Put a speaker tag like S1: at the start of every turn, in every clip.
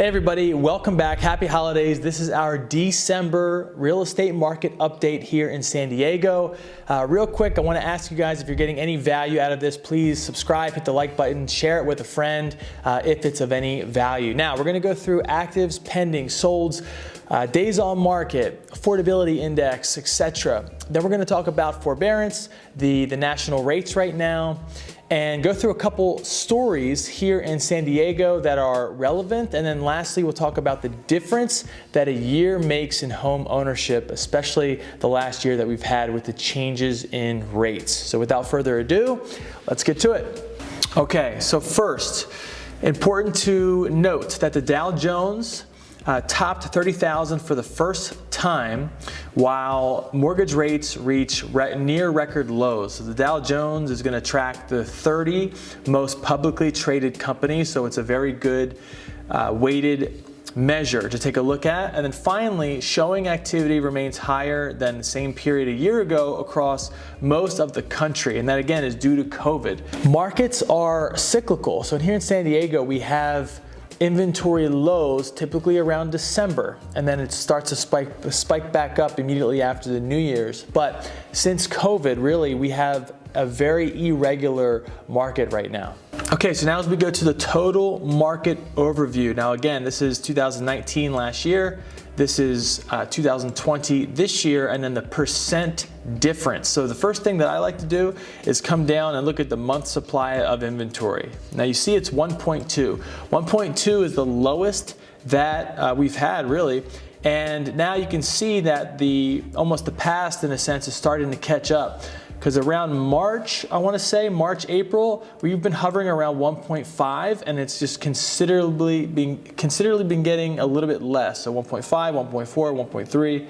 S1: Hey everybody, welcome back. Happy holidays. This is our December real estate market update here in San Diego. Real quick, I want to ask you guys if you're getting any value out of this, please subscribe, hit the like button, share it with a friend if it's of any value. Now, we're going to go through actives, pending, solds, days on market, affordability index, etc. Then we're going to talk about forbearance, the national rates right now, and go through a couple stories here in San Diego that are relevant. And then lastly, we'll talk about the difference that a year makes in home ownership, especially the last year that we've had with the changes in rates. So without further ado, let's get to it. Okay, so first, important to note that the Dow Jones topped 30,000 for the first time, while mortgage rates reach near record lows. So the Dow Jones is going to track the 30 most publicly traded companies, so it's a very good weighted measure to take a look at. And then finally, showing activity remains higher than the same period a year ago across most of the country, and that again is due to COVID. Markets are cyclical, so here in San Diego we have inventory lows typically around December, and then it starts to spike back up immediately after the New Year's. But since COVID, really, we have a very irregular market right now. Okay, so now as we go to the total market overview. Now again, this is 2019 last year, this is 2020 this year, and then the percent difference. So the first thing that I like to do is come down and look at the month supply of inventory. Now you see it's 1.2. 1.2 is the lowest that we've had really. And now you can see that almost the past in a sense is starting to catch up. Because around March, I want to say March, April, we've been hovering around 1.5, and it's just considerably been getting a little bit less. So 1.5, 1.4, 1.3,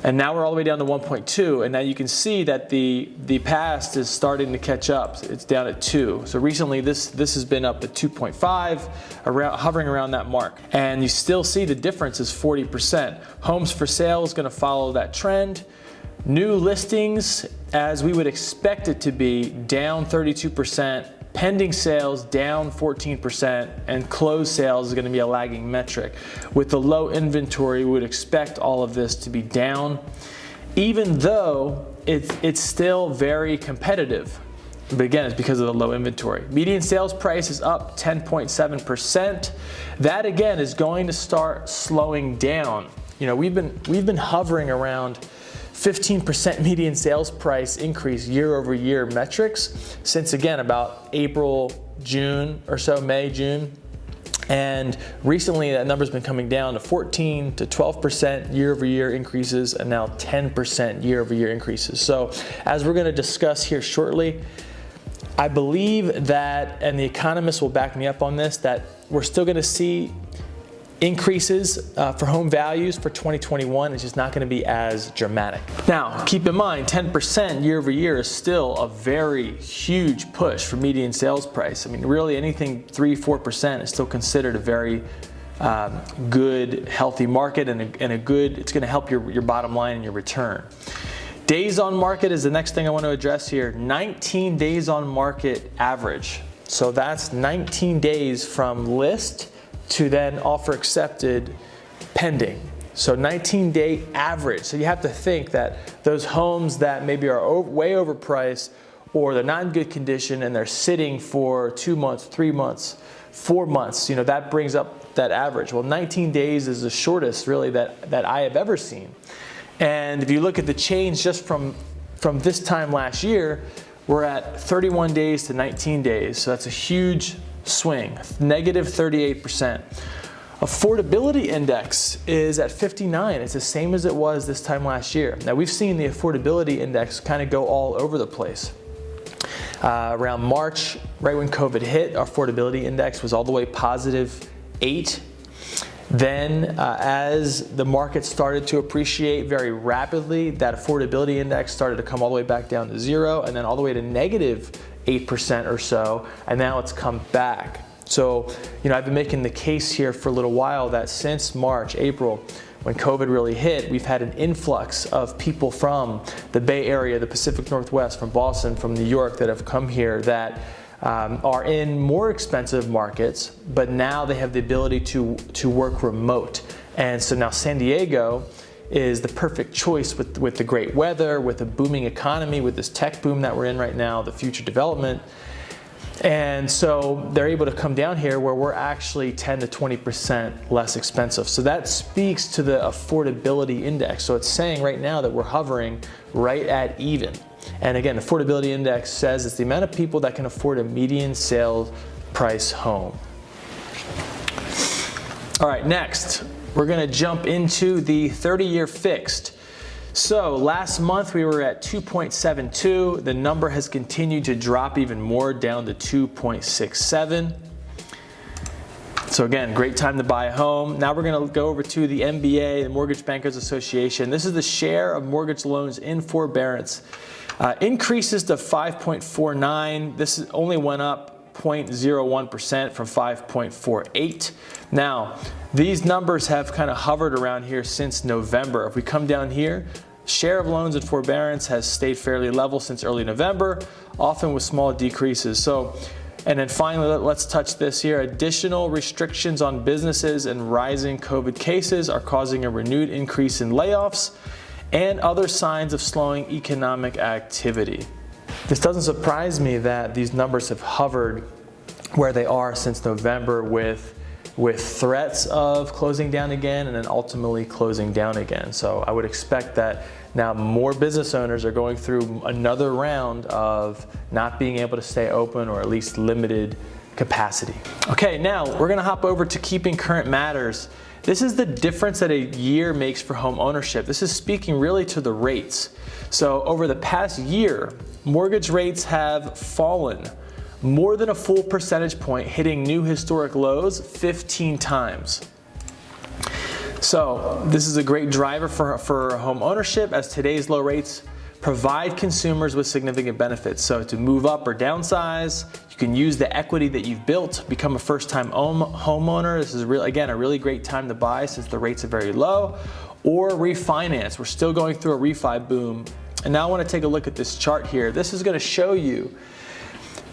S1: and now we're all the way down to 1.2. And now you can see that the past is starting to catch up. It's down at 2. So recently, this has been up at 2.5, hovering around that mark. And you still see the difference is 40%. Homes for sale is going to follow that trend. New listings, as we would expect it to be, down 32%, pending sales down 14%, and closed sales is going to be a lagging metric. With the low inventory, we would expect all of this to be down, even though it's still very competitive. But again, it's because of the low inventory. Median sales price is up 10.7%. That again is going to start slowing down. You know, we've been hovering around 15% median sales price increase year over year metrics since again about April, June or so, May, June. And recently that number's been coming down to 14 to 12% year over year increases, and now 10% year over year increases. So as we're going to discuss here shortly, I believe that, and the economists will back me up on this, that we're still going to see increases for home values for 2021. It's just not going to be as dramatic. Now, keep in mind, 10% year over year is still a very huge push for median sales price. I mean, really anything 3-4% is still considered a very good, healthy market, and a good, it's going to help your bottom line and your return. Days on market is the next thing I want to address here. 19 days on market average. So that's 19 days from list to then offer accepted pending. So 19-day average. So you have to think that those homes that maybe are way overpriced, or they're not in good condition and they're sitting for 2 months, 3 months, 4 months, you know, that brings up that average. Well, 19 days is the shortest really that I have ever seen. And if you look at the change just from this time last year, we're at 31 days to 19 days. So that's a huge swing, negative 38%. Affordability index is at 59. It's the same as it was this time last year. Now we've seen the affordability index kind of go all over the place. Around March, right when COVID hit, our affordability index was all the way positive 8. Then as the market started to appreciate very rapidly, that affordability index started to come all the way back down to 0, and then all the way to negative 8% or so, and now it's come back. So, you know, I've been making the case here for a little while that since March, April, when COVID really hit, we've had an influx of people from the Bay Area, the Pacific Northwest, from Boston, from New York that have come here that are in more expensive markets, but now they have the ability to work remote. And so now San Diego is the perfect choice with the great weather, with a booming economy, with this tech boom that we're in right now, the future development. And so they're able to come down here where we're actually 10 to 20% less expensive. So that speaks to the affordability index. So it's saying right now that we're hovering right at even. And again, the affordability index says it's the amount of people that can afford a median sales price home. All right, next, we're gonna jump into the 30-year fixed. So last month we were at 2.72. The number has continued to drop even more, down to 2.67. So again, great time to buy a home. Now we're gonna go over to the MBA, the Mortgage Bankers Association. This is the share of mortgage loans in forbearance. Increases to 5.49. This only went up 0.01% from 5.48. Now, these numbers have kind of hovered around here since November. If we come down here, share of loans in forbearance has stayed fairly level since early November, often with small decreases. So, and then finally, let's touch this here. Additional restrictions on businesses and rising COVID cases are causing a renewed increase in layoffs and other signs of slowing economic activity. This doesn't surprise me that these numbers have hovered where they are since November, with threats of closing down again and then ultimately closing down again. So I would expect that now more business owners are going through another round of not being able to stay open, or at least limited capacity. Okay, now we're gonna hop over to Keeping Current Matters. This is the difference that a year makes for home ownership. This is speaking really to the rates. So over the past year, mortgage rates have fallen more than a full percentage point, hitting new historic lows 15 times. So this is a great driver for home ownership, as today's low rates provide consumers with significant benefits. So to move up or downsize, you can use the equity that you've built, become a first-time homeowner. This is again a really great time to buy since the rates are very low, or refinance. We're still going through a refi boom. And now I want to take a look at this chart here. This is going to show you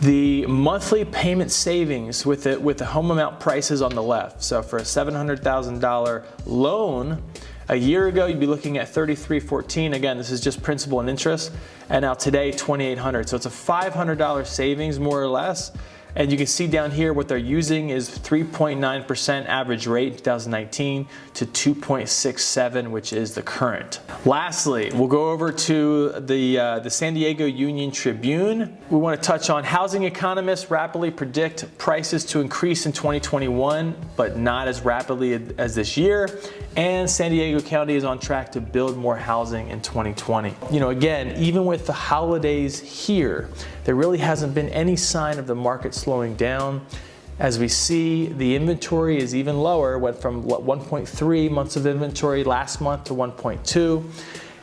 S1: the monthly payment savings with the home amount prices on the left. So for a $700,000 loan, a year ago you'd be looking at $3,314. Again, this is just principal and interest. And now today, $2,800. So it's a $500 savings, more or less. And you can see down here what they're using is 3.9% average rate in 2019 to 2.67, which is the current. Lastly, we'll go over to the San Diego Union Tribune. We want to touch on housing economists rapidly predict prices to increase in 2021, but not as rapidly as this year. And San Diego County is on track to build more housing in 2020. You know, again, even with the holidays here, there really hasn't been any sign of the market slowing down. As we see, the inventory is even lower, went from 1.3 months of inventory last month to 1.2.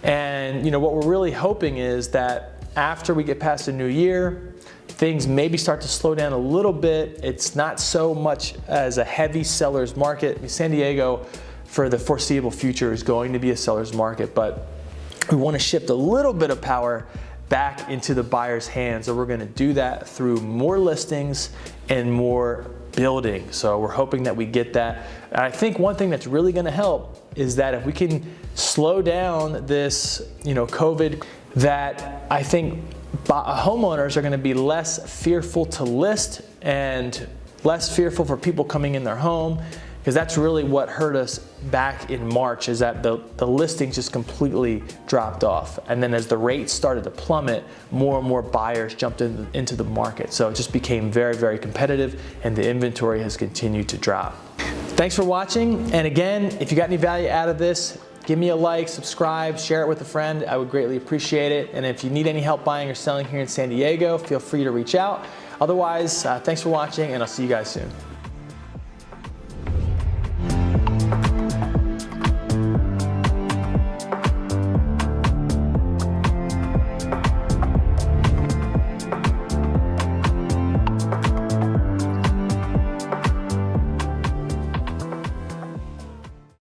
S1: And you know, what we're really hoping is that after we get past the new year, things maybe start to slow down a little bit. It's not so much as a heavy seller's market. San Diego, for the foreseeable future, is going to be a seller's market, but we want to shift a little bit of power back into the buyer's hands. So we're going to do that through more listings and more building. So we're hoping that we get that. And I think one thing that's really going to help is that if we can slow down this, COVID, that I think homeowners are going to be less fearful to list and less fearful for people coming in their home. Because that's really what hurt us back in March, is that the listings just completely dropped off. And then as the rates started to plummet, more and more buyers jumped into the market. So it just became very, very competitive, and the inventory has continued to drop. Thanks for watching. And again, if you got any value out of this, give me a like, subscribe, share it with a friend. I would greatly appreciate it. And if you need any help buying or selling here in San Diego, feel free to reach out. Otherwise, thanks for watching, and I'll see you guys soon.